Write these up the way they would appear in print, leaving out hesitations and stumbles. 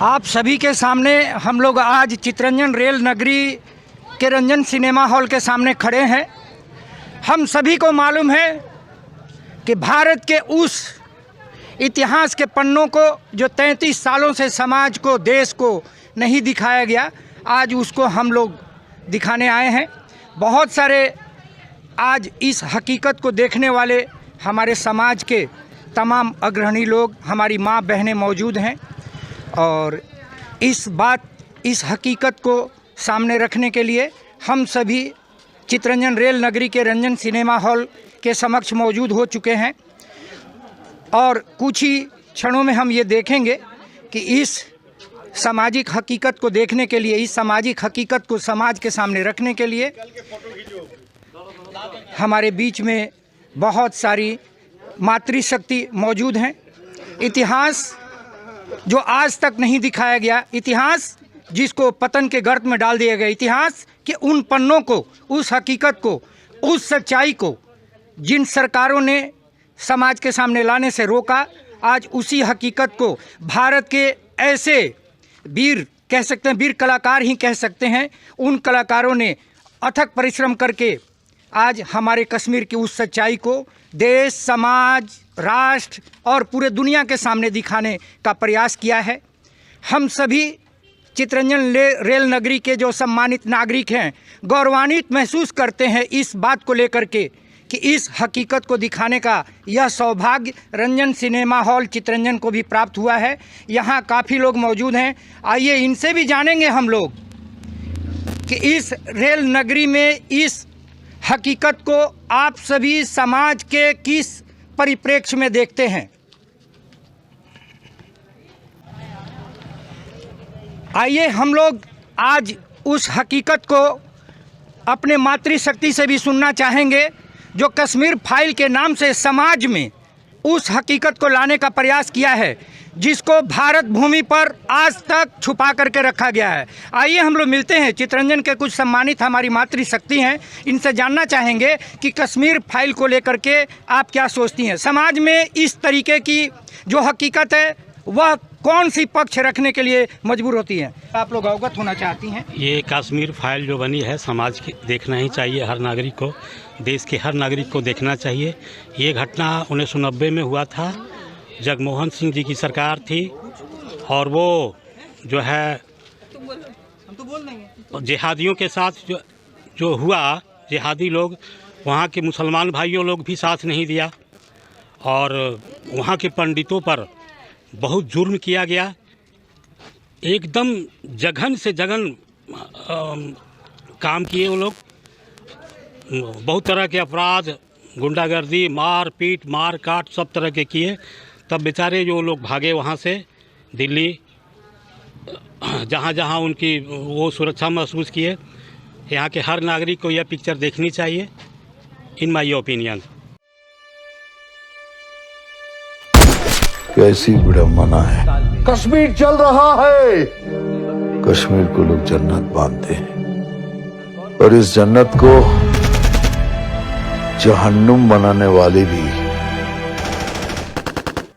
आप सभी के सामने हम लोग आज चितरंजन रेल नगरी के रंजन सिनेमा हॉल के सामने खड़े हैं। हम सभी को मालूम है कि भारत के उस इतिहास के पन्नों को जो 33 सालों से समाज को, देश को नहीं दिखाया गया, आज उसको हम लोग दिखाने आए हैं। बहुत सारे आज इस हकीकत को देखने वाले हमारे समाज के तमाम अग्रणी लोग, हमारी माँ बहनें मौजूद हैं और इस हकीकत को सामने रखने के लिए हम सभी चितरंजन रेल नगरी के रंजन सिनेमा हॉल के समक्ष मौजूद हो चुके हैं और कुछ ही क्षणों में हम ये देखेंगे कि इस सामाजिक हकीकत को देखने के लिए, इस सामाजिक हकीकत को समाज के सामने रखने के लिए हमारे बीच में बहुत सारी मातृशक्ति मौजूद हैं। इतिहास जो आज तक नहीं दिखाया गया, इतिहास जिसको पतन के गर्त में डाल दिया गया, इतिहास के उन पन्नों को, उस हकीकत को, उस सच्चाई को जिन सरकारों ने समाज के सामने लाने से रोका, आज उसी हकीकत को भारत के ऐसे वीर कह सकते हैं, वीर कलाकार ही कह सकते हैं, उन कलाकारों ने अथक परिश्रम करके आज हमारे कश्मीर की उस सच्चाई को देश, समाज, राष्ट्र और पूरे दुनिया के सामने दिखाने का प्रयास किया है। हम सभी चितरंजन रेल नगरी के जो सम्मानित नागरिक हैं, गौरवान्वित महसूस करते हैं इस बात को लेकर के कि इस हकीकत को दिखाने का यह सौभाग्य रंजन सिनेमा हॉल चितरंजन को भी प्राप्त हुआ है। यहाँ काफ़ी लोग मौजूद हैं, आइए इनसे भी जानेंगे हम लोग कि इस रेल नगरी में इस हकीकत को आप सभी समाज के किस परिप्रेक्ष्य में देखते हैं। आइए हम लोग आज उस हकीकत को अपने मातृशक्ति से भी सुनना चाहेंगे जो कश्मीर फाइल के नाम से समाज में उस हकीकत को लाने का प्रयास किया है जिसको भारत भूमि पर आज तक छुपा करके रखा गया है। आइए हम लोग मिलते हैं, चितरंजन के कुछ सम्मानित हमारी मातृशक्ति हैं, इनसे जानना चाहेंगे कि कश्मीर फाइल को लेकर के आप क्या सोचती हैं। समाज में इस तरीके की जो हकीकत है वह कौन सी पक्ष रखने के लिए मजबूर होती है, आप लोग अवगत होना चाहती हैं। ये कश्मीर फाइल जो बनी है, समाज की देखना ही चाहिए, हर नागरिक को, देश के हर नागरिक को देखना चाहिए। ये घटना 1990 में हुआ था, जगमोहन सिंह जी की सरकार थी और वो जो है जिहादियों के साथ जो हुआ, जिहादी लोग, वहाँ के मुसलमान भाइयों लोग भी साथ नहीं दिया और वहाँ के पंडितों पर बहुत जुर्म किया गया। एकदम जघन से जघन काम किए वो लोग, बहुत तरह के अपराध, गुंडागर्दी, मार पीट, मार काट सब तरह के किए। तब बेचारे जो लोग भागे वहाँ से दिल्ली, जहाँ जहाँ उनकी वो सुरक्षा महसूस किए। यहाँ के हर नागरिक को यह पिक्चर देखनी चाहिए, इन माय ओपिनियन। कैसी विडम्बना है, कश्मीर चल रहा है। कश्मीर को लोग जन्नत मानते हैं और इस जन्नत को जहन्नुम बनाने वाले भी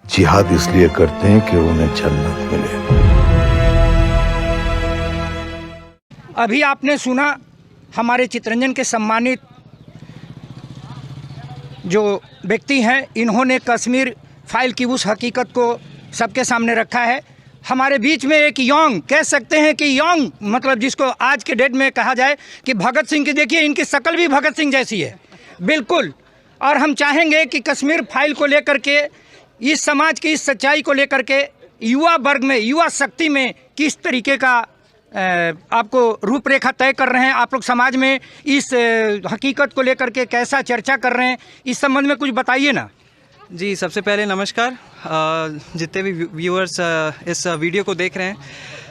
जिहाद इसलिए करते हैं कि उन्हें जन्नत मिले। अभी आपने सुना हमारे चितरंजन के सम्मानित जो व्यक्ति हैं, इन्होंने कश्मीर फाइल की उस हकीकत को सबके सामने रखा है। हमारे बीच में एक यंग, कह सकते हैं कि यंग, मतलब जिसको आज के डेट में कहा जाए कि भगत सिंह की, देखिए इनकी शक्ल भी भगत सिंह जैसी है बिल्कुल। और हम चाहेंगे कि कश्मीर फाइल को लेकर के, इस समाज की इस सच्चाई को लेकर के युवा वर्ग में, युवा शक्ति में किस तरीके का आपको रूपरेखा तय कर रहे हैं। आप लोग समाज में इस हकीकत को लेकर के कैसा चर्चा कर रहे हैं, इस संबंध में कुछ बताइए ना। जी, सबसे पहले नमस्कार जितने भी व्यूअर्स इस वीडियो को देख रहे हैं।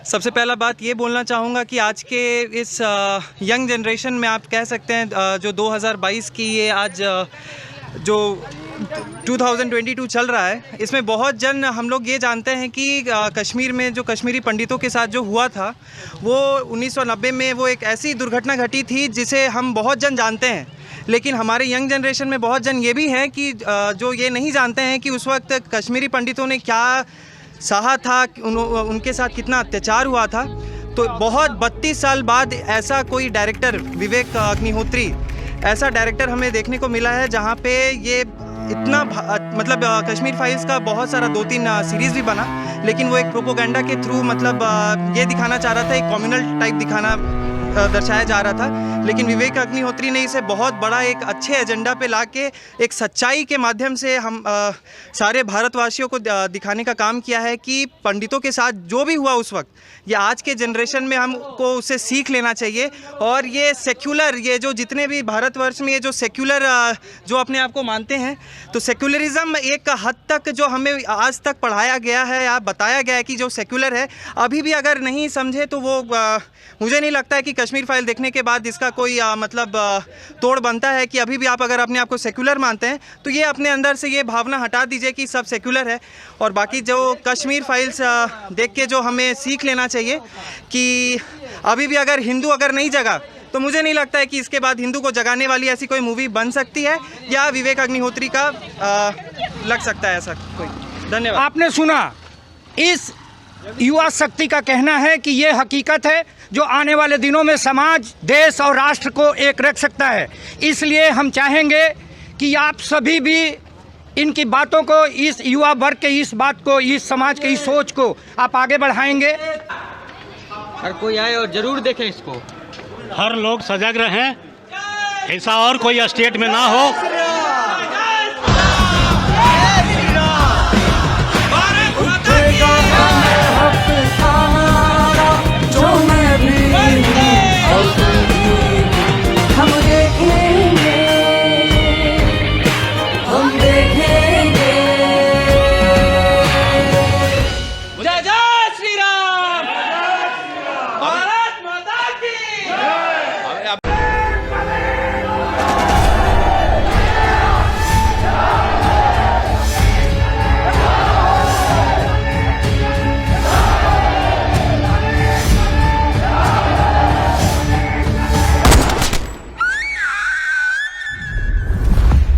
सबसे पहला बात ये बोलना चाहूँगा कि आज के इस यंग जनरेशन में आप कह सकते हैं जो 2022 की ये आज जो 2022 चल रहा है, इसमें बहुत जन हम लोग ये जानते हैं कि कश्मीर में जो कश्मीरी पंडितों के साथ जो हुआ था वो 1990 में वो एक ऐसी दुर्घटना घटी थी जिसे हम बहुत जन जानते हैं। लेकिन हमारे यंग जनरेशन में बहुत जन ये भी हैं कि जो ये नहीं जानते हैं कि उस वक्त कश्मीरी पंडितों ने क्या सहा था, उनके साथ कितना अत्याचार हुआ था। तो बहुत 32 साल बाद ऐसा कोई डायरेक्टर, विवेक अग्निहोत्री, ऐसा डायरेक्टर हमें देखने को मिला है जहाँ पे ये इतना मतलब कश्मीर फाइल्स का बहुत सारा 2-3 सीरीज़ भी बना, लेकिन वो एक प्रोपोगंडा के थ्रू मतलब ये दिखाना चाह रहा था, एक कम्युनल टाइप दिखाना दर्शाया जा रहा था। लेकिन विवेक अग्निहोत्री ने इसे बहुत बड़ा एक अच्छे एजेंडा पे लाके एक सच्चाई के माध्यम से हम सारे भारतवासियों को दिखाने का काम किया है कि पंडितों के साथ जो भी हुआ उस वक्त, ये आज के जनरेशन में हमको उससे सीख लेना चाहिए। और ये सेक्युलर, ये जो जितने भी भारतवर्ष में ये जो सेक्युलर जो अपने आप को मानते हैं, तो सेक्युलरिज्म एक हद तक जो हमें आज तक पढ़ाया गया है या बताया गया है कि जो सेक्युलर है, अभी भी अगर नहीं समझे तो वो मुझे नहीं लगता है कि कश्मीर फाइल देखने के बाद इसका कोई मतलब तोड़ बनता है कि अभी भी आप अगर अपने आप को सेक्युलर मानते हैं तो ये अपने अंदर से ये भावना हटा दीजिए कि सब सेक्युलर है। और बाकी जो कश्मीर फाइल्स देख के जो हमें सीख लेना चाहिए कि अभी भी अगर हिंदू अगर नहीं जगा तो मुझे नहीं लगता है कि इसके बाद हिंदू को जगाने वाली ऐसी कोई मूवी बन सकती है या विवेक अग्निहोत्री का लग सकता है ऐसा कोई। धन्यवाद। आपने सुना, इस युवा शक्ति का कहना है कि ये हकीकत है जो आने वाले दिनों में समाज, देश और राष्ट्र को एक रख सकता है। इसलिए हम चाहेंगे कि आप सभी भी इनकी बातों को, इस युवा वर्ग के इस बात को, इस समाज के इस सोच को आप आगे बढ़ाएंगे। हर कोई आए और ज़रूर देखें इसको। हर लोग सजग रहें, ऐसा और कोई स्टेट में ना हो।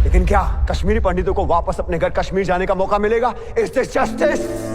लेकिन क्या कश्मीरी पंडितों को वापस अपने घर कश्मीर जाने का मौका मिलेगा? Is this justice?